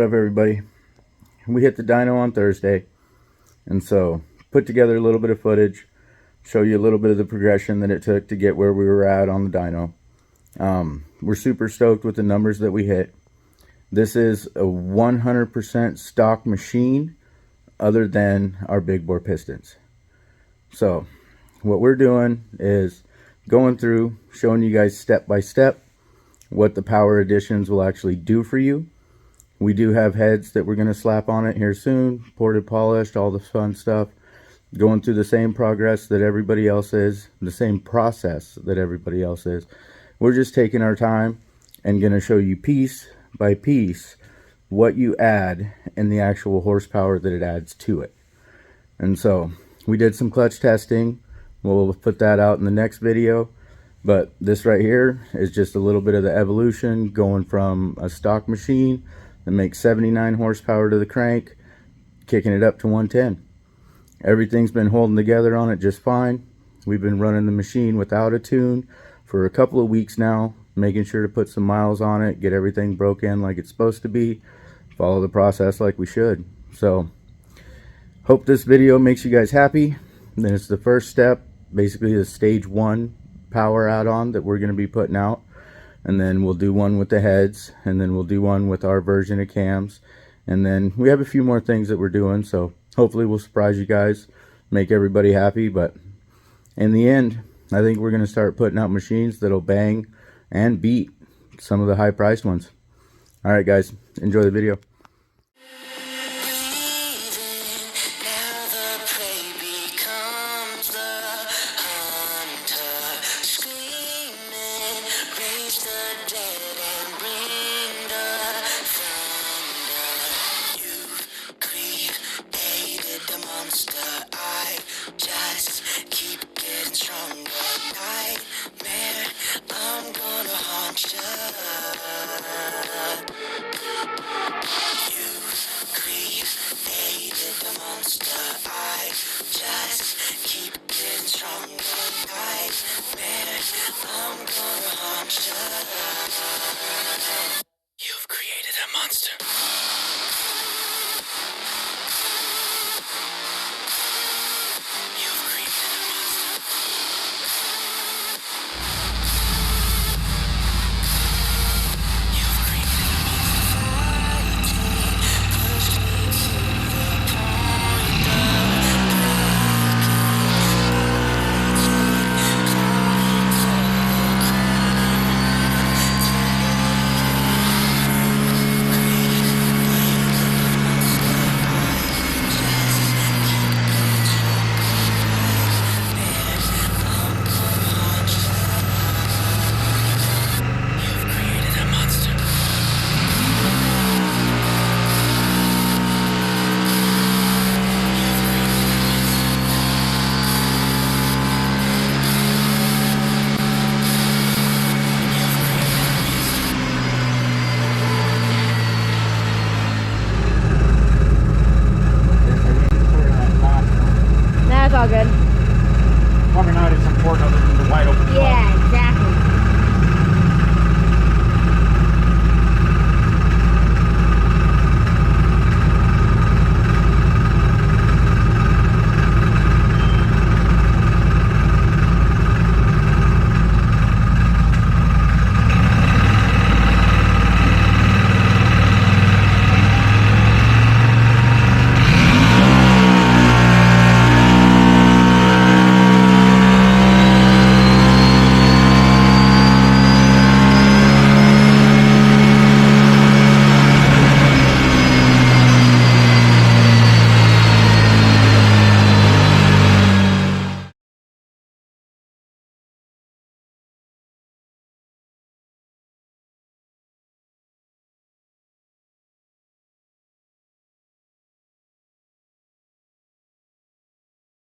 up, everybody? We hit the dyno on Thursday, and so put together a little bit of footage, show you a little bit of the progression that it took to get where we were at on the dyno. We're super stoked with the numbers that we hit. This is a 100% stock machine other than our big bore pistons. So what we're doing is going through, showing you guys step by step what the power additions will actually do for you. We do have heads that we're going to slap on it here soon, ported, polished, all the fun stuff. Going through the same progress that everybody else is, the same process that everybody else is. We're just taking our time and going to show you piece by piece what you add and the actual horsepower that it adds to it. And so we did some clutch testing. We'll put that out in the next video. But this right here is just a little bit of the evolution going from a stock machine that makes 79 horsepower to the crank, kicking it up to 110. Everything's been holding together on it just fine. We've been running the machine without a tune for a couple of weeks now, making sure to put some miles on it, get everything broke in like it's supposed to be, follow the process like we should. So hope this video makes you guys happy. And then it's the first step, basically the stage 1 power add-on that we're going to be putting out. And then we'll do one with the heads, and then we'll do one with our version of cams, and then we have a few more things that we're doing, so hopefully we'll surprise you guys, make everybody happy. But in the end, I think we're going to start putting out machines that'll bang and beat some of the high priced ones. Alright guys, enjoy the video.